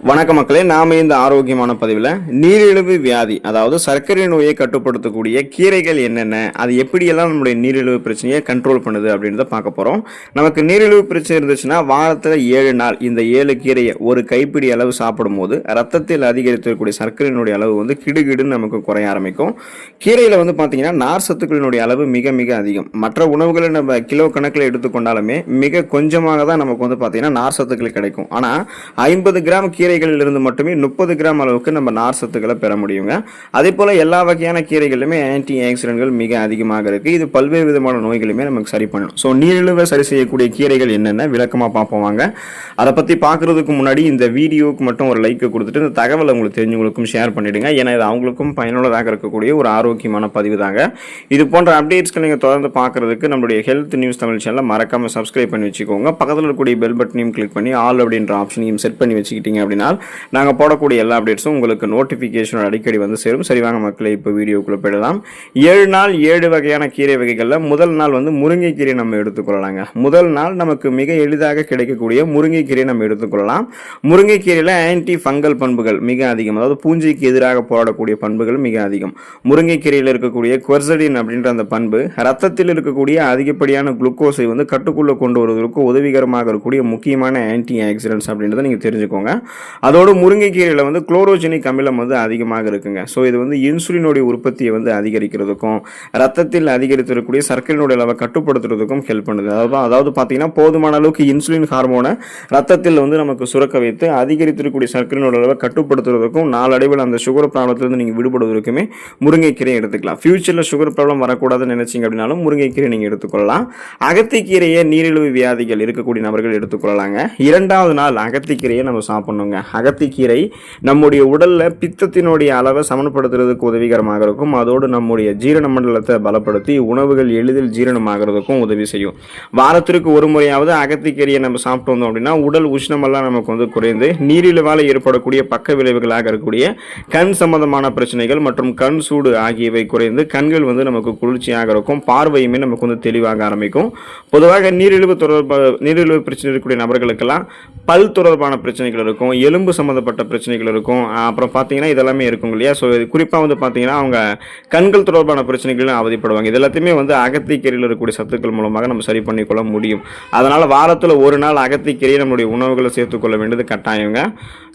வணக்கம் மக்களே, நாம இந்த ஆரோக்கியமான பதிவில் நீரிழிவு வியாதி அதாவது சர்க்கரை நோயை கட்டுப்படுத்தக்கூடிய கீரைகள் என்னென்ன, அது எப்படியெல்லாம் நம்முடைய நீரிழிவு பிரச்சனையை கண்ட்ரோல் பண்ணுது அப்படின்றத பார்க்க போகிறோம். நமக்கு நீரிழிவு பிரச்சனை இருந்துச்சுன்னா வாரத்தில் 7 நாள் இந்த 7 கீரையை ஒரு கைப்பிடி அளவு சாப்பிடும் போது ரத்தத்தில் அதிகரித்திருக்கக்கூடிய சர்க்கரையினுடைய அளவு வந்து கிடுகிடுன்னு நமக்கு குறைய ஆரம்பிக்கும். கீரையில் வந்து பார்த்தீங்கன்னா நார் சத்துக்களினுடைய அளவு மிக மிக அதிகம். மற்ற உணவுகளை நம்ம கிலோ கணக்கில் எடுத்துக்கொண்டாலுமே மிக கொஞ்சமாக தான் நமக்கு வந்து பார்த்தீங்கன்னா நார் சத்துக்கள் கிடைக்கும். ஆனால் 50 கிராம் கீரைகளிலிருந்து மட்டுமே 30 கிராம் அளவுக்கு நம்ம நார் சத்துக்களை பெற முடியுங்க. அதே போல எல்லா வகையான கீரைகளிலுமே ஆன்டி ஆக்சிடென்ட்கள் மிக அதிகமாக இருக்கு. இது பல்வேறு விதமான நோய்களுமே நமக்கு சரி பண்ணணும். ஸோ நீரிழிவை சரி செய்யக்கூடிய கீரைகள் என்னென்ன விளக்கமாக பார்ப்போம் வாங்க. அதை பற்றி பார்க்கறதுக்கு முன்னாடி இந்த வீடியோவுக்கு மட்டும் ஒரு லைக் கொடுத்துட்டு இந்த தகவலை உங்களுக்கு தெரிஞ்சவங்களுக்கும் ஷேர் பண்ணிடுங்க. ஏன்னா இது அவங்களுக்கும் பயனுள்ளதாக இருக்கக்கூடிய ஒரு ஆரோக்கியமான பதிவு தாங்க. இது போன்ற அப்டேட்ஸ்க்கு நீங்கள் தொடர்ந்து பார்க்கறதுக்கு நம்மளுடைய ஹெல்த் நியூஸ் தமிழ் சேனலை மறக்காம சப்ஸ்கிரைப் பண்ணி வச்சுக்கோங்க. பக்கத்தில் இருக்கக்கூடிய பெல் பட்டனையும் கிளிக் பண்ணி ஆல் அப்படின்ற ஆப்ஷனையும் செட் பண்ணி வச்சுக்கிட்டீங்க அப்படின்னா நாங்கள் போடக்கூடிய எல்லா அப்டேட்ஸும் உங்களுக்கு நோட்டிஃபிகேஷன் அடிக்கடி வந்து சேரும். சரி வாங்க மக்களை, இப்போ வீடியோக்குள்ள போயிடலாம். 7 நாள் 7 வகையான கீரை வகைகளில் முதல் நாள் வந்து முருங்கைக்கீரை நம்ம எடுத்துக்கொள்ளலாங்க. முதல் நாள் நமக்கு மிக எளிதாக கிடைக்கக்கூடிய முருங்கைக்கீரை நம்ம எடுத்துக்கொள்ளலாம். முருங்கைக்கீரையில் ஆன்டி ஃபங்கல் பண்புகள் மிக அதிகம், அதாவது பூஞ்சைக்கு எதிராக போராடக்கூடிய பண்புகள் மிக அதிகம். முருங்கைக்கீரையில் இருக்கக்கூடிய குவர்சடின் அப்படின்ற அந்த பண்பு ரத்தத்தில் இருக்கக்கூடிய அதிகப்படியான குளுக்கோஸை வந்து கட்டுக்குள்ளே கொண்டு வருவதற்கு உதவிகரமாக இருக்கக்கூடிய முக்கியமான ஆன்டி ஆக்சிடென்ட்ஸ் அப்படின்றத நீங்கள் தெரிஞ்சுக்கோங்க. அதோடு முருங்கைக்கீரையில் வந்து குளோரோஜெனிக் அமிலம் வந்து அதிகமாக இருக்குங்க. ஸோ இது வந்து இன்சுலினுடைய உற்பத்தியை வந்து அதிகரிக்கிறதுக்கும் ரத்தத்தில் அதிகரித்திருக்கக்கூடிய சர்க்கரையினுடைய அளவை கட்டுப்படுத்துறதுக்கும் ஹெல்ப் பண்ணுது. அதாவது பார்த்தீங்கன்னா போதுமான அளவுக்கு இன்சுலின் ஹார்மோனை ரத்தத்தில் வந்து நமக்கு சுரக்க வைத்து அதிகரித்திருக்கக்கூடிய சர்க்கரையினுடைய அளவை கட்டுப்படுத்துறதுக்கும் நாளடைவில் அந்த சுகர் ப்ராப்ளத்திலிருந்து நீங்கள் விடுபடுவதற்குமே முருங்கைக்கீரை எடுத்துக்கலாம். ஃபியூச்சரில் சுகர் ப்ராப்ளம் வரக்கூடாதுன்னு நினைச்சிங்க அப்படின்னாலும் முருங்கைக்கீரை நீங்கள் எடுத்துக்கொள்ளலாம். அகத்திக்கீரையை நீரிழிவு வியாதிகள் இருக்கக்கூடிய நபர்கள் எடுத்துக்கொள்ளலாங்க. 2வது நாள் அகத்திக்கீரையை நம்ம சாப்பிடணுங்க. அகத்திக்கீரை நம்முடைய உடல்ல பித்தத்தினுடைய அளவை சமன்படுத்துறதுக்கு உதவிகரமாக இருக்கும். அதோடு நம்முடைய ஜீரண மண்டலத்தை பலப்படுத்தி உணவுகள் எளிதில் ஜீரணமாகிறதுக்கும் உதவி செய்யும். வாரத்திற்கு ஒரு முறையாவது அகத்திக்கீரையை நம்ம சாப்பிட்டு வந்தோம் அப்படின்னா உடல் உஷ்ணமெல்லாம் நமக்கு வந்து குறைந்து நீரிழிவால் ஏற்படக்கூடிய பக்க விளைவுகளாக இருக்கக்கூடிய கண் சம்பந்தமான பிரச்சனைகள் மற்றும் கண் சூடு ஆகியவை குறைந்து கண்கள் வந்து நமக்கு குளிர்ச்சியாக இருக்கும். பார்வையுமே நமக்கு வந்து தெளிவாக ஆரம்பிக்கும். பொதுவாக நீரிழிவு பிரச்சனை இருக்கக்கூடிய நபர்களுக்கெல்லாம் பல் தொடர்பான பிரச்சனைகள் இருக்கும், எலும்பு சம்மந்தப்பட்ட பிரச்சனைகள் இருக்கும், அப்புறம் பார்த்தீங்கன்னா இதெல்லாமே இருக்கும் இல்லையா. ஸோ இது குறிப்பாக வந்து பார்த்தீங்கன்னா அவங்க கண்கள் தொடர்பான பிரச்சனைகளும் அவதிப்படுவாங்க. இது எல்லாத்தையுமே வந்து அகத்திக்கீரையில் இருக்கக்கூடிய சத்துக்கள் மூலமாக நம்ம சரி பண்ணிக்கொள்ள முடியும். அதனால் வாரத்தில் ஒரு நாள் அகத்திக்கீரையை நம்மளுடைய உணவுகளை சேர்த்துக்கொள்ள வேண்டியது கட்டாயங்க.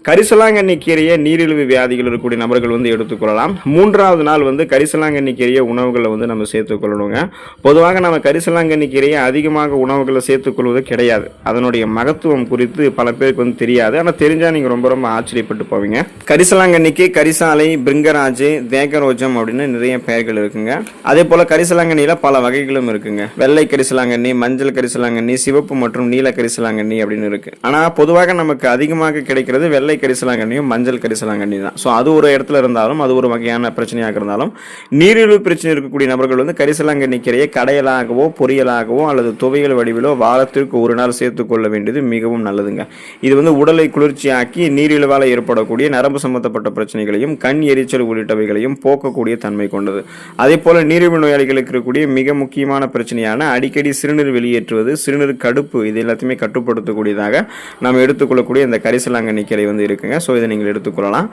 கரிசலாங்கண்ணி கீரையை நீரிழிவு வியாதிகள் இருக்கக்கூடிய நபர்கள் வந்து எடுத்துக்கொள்ளலாம். 3வது நாள் வந்து கரிசலாங்கண்ணி கீரையை உணவுகளை வந்து நம்ம சேர்த்துக்கொள்ளணுங்க. பொதுவாக நம்ம கரிசலாங்கண்ணி கீரையை அதிகமாக உணவுகளை சேர்த்துக்கொள்வது கிடையாது. அதனுடைய மகத்துவம் குறித்து பல பேருக்கு வந்து தெரியாது. ஆனால் தெரிஞ்சால் நீங்கள் ரொம்ப ரொம்ப ஆச்சரியப்பட்டு போவீங்க. கரிசலாங்கண்ணிக்கு கரிசாலை, பிருங்கராஜ், தேகரோஜம் அப்படின்னு நிறைய பெயர்கள் இருக்குங்க. அதே போல் கரிசலாங்கண்ணியில் பல வகைகளும் இருக்குங்க. வெள்ளை கரிசலாங்கண்ணி, மஞ்சள் கரிசலாங்கண்ணி, சிவப்பு மற்றும் நீல கரிசலாங்கண்ணி அப்படின்னு இருக்கு. ஆனால் பொதுவாக நமக்கு அதிகமாக கிடைக்கிறது வெள்ளை கரிசலாங்கண்ணியும் மஞ்சள் கரிசலாங்கண்ணி தான். ஸோ அது ஒரு இடத்துல இருந்தாலும் அது ஒரு வகையான பிரச்சனையாக இருந்தாலும் நீரிழிவு பிரச்சனை இருக்கக்கூடிய நபர்கள் வந்து கரிசலாங்கண்ணி கீரையை கடையலாகவோ பொரியலாகவோ அல்லது துவையல் வடிவிலோ வாரத்திற்கு ஒரு நாள் சேர்த்துக்கொள்ள வேண்டியது மிகவும் நல்லதுங்க. இது வந்து உடலை குளிர்ச்சியாக்கி நீரிழிவால் ஏற்படக்கூடிய நரம்பு சம்பந்தப்பட்ட பிரச்சனைகளையும் கண் எரிச்சல் உள்ளிட்டவைகளையும் போக்கக்கூடிய தன்மை கொண்டது. அதே போல நீரிழிவு நோயாளிகளுக்கு இருக்கக்கூடிய மிக முக்கியமான பிரச்சனையான அடிக்கடி சிறுநீர் வெளியேற்றுவது, சிறுநீர் கடுப்பு, இது எல்லாத்தையுமே கட்டுப்படுத்தக்கூடியதாக நம்ம எடுத்துக்கொள்ளக்கூடிய இந்த கரிசலாங்கண்ணி கீரை வந்து இருக்குங்க. ஸோ இதை நீங்கள் எடுத்துக்கொள்ளலாம்.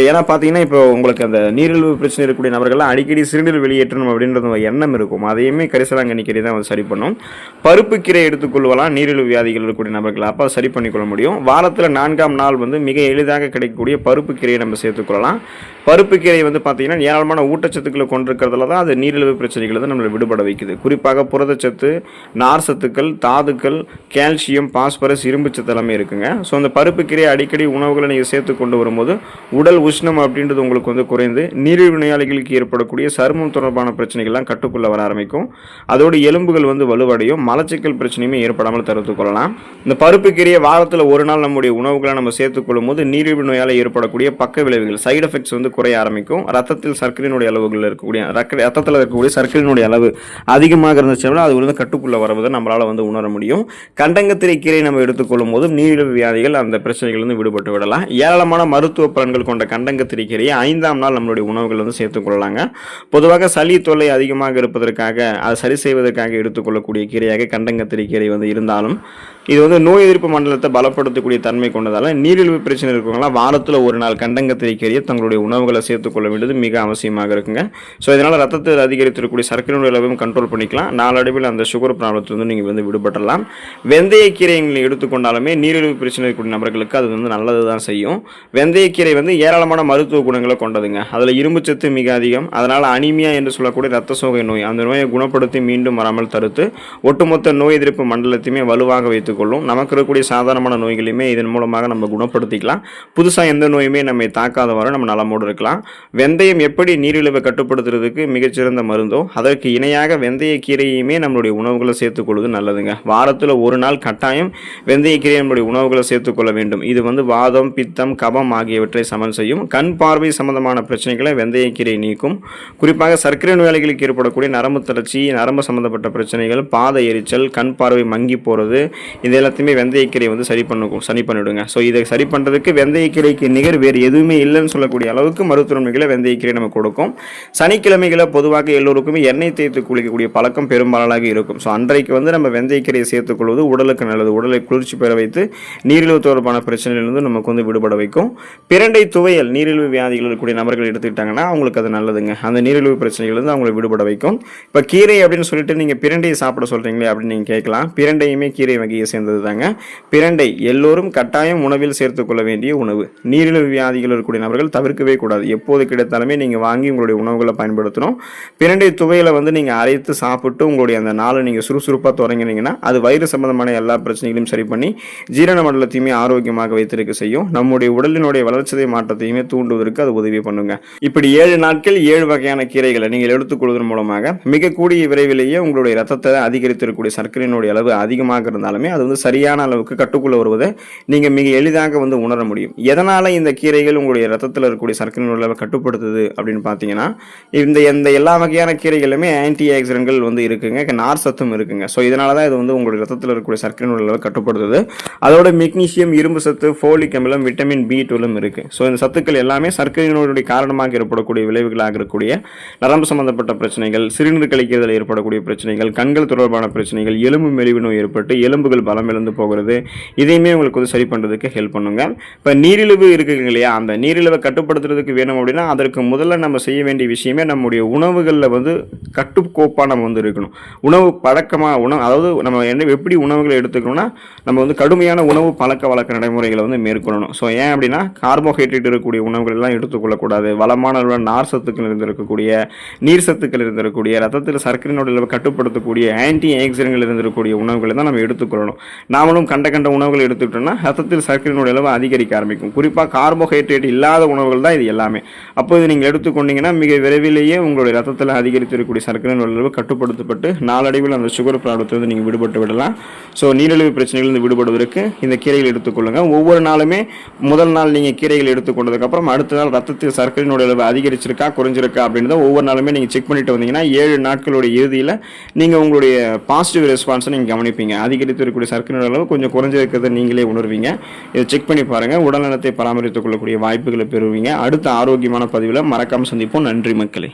ஏன்னா பார்த்தீங்கன்னா இப்போ உங்களுக்கு அந்த நீரிழிவு பிரச்சனை இருக்கக்கூடிய நபர்கள்லாம் அடிக்கடி சிறுநீர் வெளியேற்றணும் அப்படின்றது எண்ணம் இருக்கும். அதையுமே கரிசலாங்கண்ணி கீரை தான் வந்து சரி பண்ணும். பருப்பு கீரை எடுத்துக்கொள்ளலாம் நீரிழிவு வியாதிகள் இருக்கக்கூடிய நபர்கள், அப்போ சரி பண்ணிக்கொள்ள முடியும். வாரத்தில் 4ஆம் நாள் வந்து மிக எளிதாக கிடைக்கக்கூடிய பருப்பு கீரையை நம்ம சேர்த்துக்கொள்ளலாம். பருப்பு கீரை வந்து பார்த்தீங்கன்னா ஏராளமான ஊட்டச்சத்துக்களை கொண்டிருக்கிறதுல தான் அது நீரிழிவு பிரச்சனைகளை தான் நம்மளை விடுபட வைக்குது. குறிப்பாக புரதச்சத்து, நார் சத்துக்கள், தாதுக்கள், கால்சியம், பாஸ்பரஸ், இரும்பு சத்து எல்லாமே இருக்குங்க. ஸோ அந்த பருப்பு கீரையை அடிக்கடி உணவுகளை நீங்கள் சேர்த்து கொண்டு வரும்போது உடல் உஷ்ணம் அப்படின்றது உங்களுக்கு வந்து குறைந்து நீரிழிவு நோயாளிகளுக்கு ஏற்படக்கூடிய சருமம் தொடர்பான பிரச்சனைகள்லாம் கட்டுக்குள்ள வர ஆரம்பிக்கும். அதோடு எலும்புகள் வந்து வலுவடையும், மலச்சிக்கல் பிரச்சனையுமே ஏற்படாமல் தடுத்துக் கொள்ளலாம். இந்த பருப்பு கீரையை வாரத்தில் ஒரு நாள் நம்முடைய உணவுகளை நம்ம சேர்த்துக்கொள்ளும் போது நீரிழிவு நோயால் ஏற்படக்கூடிய பக்க விளைவுகள், சைடு எஃபெக்ட்ஸ் வந்து குறைய ஆரம்பிக்கும். ரத்தத்தில் சர்க்கரையினுடைய அளவுகள் இருக்கக்கூடிய ரத்தத்தில் இருக்கக்கூடிய சர்க்கரையினுடைய அளவு அதிகமாக இருந்துச்சுன்னா அது வந்து கட்டுக்குள்ள வருவதை நம்மளால வந்து உணர முடியும். கண்டங்கத்திரை கீரை நம்ம எடுத்துக்கொள்ளும் போது நீரிழிவு வியாதிகள் அந்த பிரச்சனைகள் வந்து விடுபட்டு விடலாம். ஏராளமான மருத்துவ பலன்கள் கொண்ட கண்டங்கத்திரை கீரையை 5ஆம் நாள் நம்மளுடைய உணவுகள் வந்து சேர்த்துக்கொள்ளலாங்க. பொதுவாக சளி தொல்லை அதிகமாக இருப்பதற்காக அதை சரி செய்வதற்காக எடுத்துக்கொள்ளக்கூடிய கீரையாக கண்டங்கத்திரை கீரை வந்து இருந்தாலும் இது வந்து நோய் எதிர்ப்பு மண்டலத்தை பலப்படுத்தக்கூடிய தன்மை கொண்டதால நீரிழிவு பிரச்சனை இருக்கவங்களாம் வாரத்தில் ஒரு நாள் கண்டங்கத்திரை கீரையை தங்களுடைய உணவுகளை சேர்த்துக்கொள்ள வேண்டியது மிக அவசியமாக இருக்குங்க. ஸோ இதனால் ரத்தத்தில் அதிகரித்திருக்கக்கூடிய சர்க்கரையினுடைய அளவையும் கண்ட்ரோல் பண்ணிக்கலாம். நாளடைவில் அந்த சுகர் ப்ராப்ளத்திலிருந்து நீங்கள் வந்து விடுபடலாம். வெந்தயக்கீரை நீங்கள் எடுத்துக்கொண்டாலுமே நீரிழிவு பிரச்சனை இருக்கக்கூடிய நபர்களுக்கு அது வந்து நல்லது தான் செய்யும். வெந்தயக்கீரை வந்து ஏராளமான மருத்துவ குணங்களை கொண்டதுங்க. அதில் இரும்பு சத்து மிக அதிகம். அதனால் அனீமியா என்று சொல்லக்கூடிய ரத்த சோகை நோய், அந்த நோயை குணப்படுத்தி மீண்டும் வராமல் தடுத்து ஒட்டுமொத்த நோய் எதிர்ப்பு மண்டலத்தையுமே வலுவாக வைத்துக்கொள்ளும். நமக்கு இருக்கக்கூடிய சாதாரணமான நோய்களையுமே இதன் மூலமாக நம்ம குணப்படுத்திக்கலாம். புதுசாக எந்த நோயுமே நம்மை தாக்காதவாறு நம்ம நலமோடு இருக்கலாம். வெந்தயம் எப்படி நீரிழிவை கட்டுப்படுத்துறதுக்கு மிகச்சிறந்த மருந்தோ அதற்கு இணையாக வெந்தயக்கீரையுமே நம்மளுடைய உணவுகளை சேர்த்துக்கொள்வது நல்லதுங்க. வாரத்தில் ஒரு நாள் கட்டாயம் வெந்தயக்கீரை நம்மளுடைய உணவுகளை சேர்த்துக்கொள்ள வேண்டும். இது வந்து வாதம், பித்தம், கபம் ஆகியவற்றை சமன் செய்யும். கண் பார்வை சம்பந்தமான பிரச்சனைகளை வெந்தயக்கீரை நீக்கும். குறிப்பாக சர்க்கரை நோயாளிகளுக்கு ஏற்படக்கூடிய நரம்பு தளர்ச்சி, நரம்பு சம்பந்தப்பட்ட பிரச்சனைகள், பாத எரிச்சல், கண் பார்வை மங்கி போகிறது, இது எல்லாத்தையுமே வெந்தயக்கீரை வந்து சரி பண்ணிவிடுங்க. ஸோ இதை சரி பண்ணுறதுக்கு வெந்தயக்கீரைக்கு நிகர் வேறு எதுவுமே இல்லைன்னு சொல்லக்கூடிய அளவுக்கு மருத்துவமனைகளை வெந்தயக்கீரை நம்ம கொடுக்கும். சனிக்கிழமைகளை பொதுவாக எல்லோருக்குமே எண்ணெய் தேய்த்து குளிக்கக்கூடிய பழக்கம் பெரும்பாலாக இருக்கும். ஸோ அன்றைக்கு வந்து நம்ம வெந்தயக்கீரையை சேர்த்துக்கொள்வது உடலுக்கு நல்லது. உடலை குளிர்ச்சி பெற வைத்து நீரிழிவு தொடர்பான பிரச்சனையிலிருந்து நமக்கு வந்து விடுபட வைக்கும். பிரண்டை துவையல் நீரிழிவு வியாதிகள் இருக்கக்கூடிய நபர்கள் எடுத்துக்கிட்டாங்கன்னா அவங்களுக்கு அது நல்லதுங்க. அந்த நீரிழிவு பிரச்சனைகளிலிருந்து அவங்களை விடுபட வைக்கும். இப்போ கீரை அப்படின்னு சொல்லிட்டு நீங்கள் பிரண்டையை சாப்பிட சொல்கிறீங்களே அப்படின்னு நீங்கள் கேட்கலாம். பிரண்டையுமே கீரை வகையை சேர்ந்தது தாங்க. பிரண்டை எல்லோரும் கட்டாயம் உணவில் சேர்த்துக்கொள்ள வேண்டிய உணவு. நீரிழிவு வியாதிகள் இருக்கக்கூடிய நபர்கள் தவிர்க்கவே கூடாது. எப்போது கிடைத்தாலுமே நீங்கள் வாங்கி உங்களுடைய உணவுகளை பயன்படுத்தணும். பிரண்டை துவையலை வந்து நீங்கள் அரைத்து சாப்பிட்டு உங்களுடைய அந்த நாளை நீங்கள் சுறுசுறுப்பாக தொடங்கினீங்கன்னா அது வயிறு சம்பந்தமான எல்லா பிரச்சனைகளையும் சரி பண்ணி ஜீரண மண்டலத்தையுமே ஆரோக்கியமாக வைத்திருக்க செய்யும். நம்முடைய உடலினுடைய வளர்ச்சிதை மாற்றத்தையுமே தூண்டுவதற்கு அது உதவி பண்ணுங்க. இப்படி 7 நாட்கள் 7 வகையான கீரைகளை நீங்கள் எடுத்துக்கொள்வதன் மூலமாக மிக கூடிய விரைவிலேயே உங்களுடைய ரத்தத்தை அதிகரித்திருக்கக்கூடிய சர்க்கரையினுடைய அளவு அதிகமாக இருந்தாலுமே அது வந்து சரியான அளவுக்கு கட்டுக்குள்ள வருவதை நீங்கள் மிக எளிதாக வந்து உணர முடியும். எதனால இந்த கீரைகள் உங்களுடைய ரத்தத்தில் இருக்கக்கூடிய சர்க்கரையினுடைய அளவை கட்டுப்படுத்துது அப்படின்னு பார்த்தீங்கன்னா இந்த எல்லா வகையான கீரைகளுமே ஆன்டி ஆக்சிடென்ட்கள் வந்து இருக்குங்க, நார் சத்தும் இருக்குங்க. ஸோ இதனால தான் இது வந்து உங்களுடைய ரத்தத்தில் இருக்கக்கூடிய சர்க்கரையினுடைய அளவை கட்டுப்படுத்துது. அதோட மெக்னீசியம், இரும்பு சத்து, ஃபோலிக் அமிலம், விட்டமின் B12 இருக்கு. ஸோ இந்த சத்துக்கள் எல்லாமே சர்க்கரை நோயுடைய காரணமாக ஏற்படக்கூடிய விளைவுகளாக இருக்கக்கூடிய நரம்பு சம்பந்தப்பட்ட பிரச்சனைகள், சிறுநீர் கழிக்கிறதில் ஏற்படக்கூடிய பிரச்சனைகள், கண்கள் தொடர்பான பிரச்சனைகள், எலும்பு மெலிவு நோய் ஏற்பட்டு எலும்புகள் பலம் இழந்து போகிறது, இதையுமே உங்களுக்கு வந்து சரி பண்ணுறதுக்கு ஹெல்ப் பண்ணுங்க. இப்போ நீரிழிவு இருக்குங்க இல்லையா, அந்த நீரிழிவை கட்டுப்படுத்துறதுக்கு வேணும் அப்படின்னா அதற்கு முதல்ல நம்ம செய்ய வேண்டிய விஷயமே நம்முடைய உணவுகளில் வந்து கட்டுக்கோப்பாக நம்ம வந்து இருக்கணும். உணவு பழக்கமாக அதாவது நம்ம எப்படி உணவுகளை எடுத்துக்கணும்னா நம்ம வந்து கடுமையான உணவு பழக்க வழக்க நடைமுறைகளை வந்து மேற்கொள்ளணும். ஸோ ஏன் அப்படின்னா கார்போஹைட்ரேட் இருக்கக்கூடிய உணவுகள் எல்லாம் எடுத்துக்கொள்ளக்கூடாது. வளமான நார் சத்துக்கள் இருந்திருக்கக்கூடிய, நீர் சத்துக்கள் இருந்திருக்கக்கூடிய, ரத்தத்தில் சர்க்கரையினுடைய அளவை கட்டுப்படுத்தக்கூடிய ஆன்டி ஆக்சிடென்ட்கள் இருந்திருக்கக்கூடிய உணவுகளை தான் நம்ம எடுத்துக்கொள்ளணும். நாமளும் கண்ட உணவுகள் எடுத்துக்கிட்டோம்னா ரத்தத்தில் சர்க்கரையினுடைய அளவு அதிகரிக்க ஆரம்பிக்கும். குறிப்பாக கார்போஹைட்ரேட் இல்லாத உணவுகள் தான் இது எல்லாமே. அப்போது நீங்கள் எடுத்துக்கொண்டீங்கன்னா மிக விரைவிலேயே உங்களுடைய ரத்தத்தில் அதிகரித்திருக்கக்கூடிய சர்க்கரையினுடைய அளவு கட்டுப்படுத்தப்பட்டு நாளடைவில் அந்த சுகர் ப்ராப்ளத்திலிருந்து நீங்கள் விடுபட்டு விடலாம். ஸோ நீரிழிவு பிரச்சனைகளிலிருந்து விடுபடுவதற்கு இந்த கீரைகள் எடுத்துக்கொள்ளுங்க. ஒவ்வொரு நாளுமே முதல் நாள் நீங்கள் கீரைகள் எடுத்துக்கொண்டதுக்கப்புறம் அடுத்த நாள் ரத்தத்தில் சர்க்கரையினுடைய அளவு அதிகரிச்சிருக்கா குறைஞ்சிருக்கா அப்படின்றத ஒவ்வொரு நாளுமே நீங்கள் செக் பண்ணிட்டு வந்தீங்கன்னா 7 நாட்களுடைய இறுதியில் நீங்கள் உங்களுடைய பாசிட்டிவ் ரெஸ்பான்ஸை நீங்கள் கவனிப்பீங்க. அதிகரித்து இருக்கக்கூடிய சர்க்கரையினுடைய அளவு கொஞ்சம் குறைஞ்சிருக்கிறத நீங்களே உணர்வீங்க. இதை செக் பண்ணி பாருங்கள். உடல்நலத்தை பராமரித்துக் கொள்ளக்கூடிய வாய்ப்புகளை பெறுவீங்க. அடுத்த ஆரோக்கியமான பதிவில் மறக்காமல் சந்திப்போம். நன்றி மக்களே.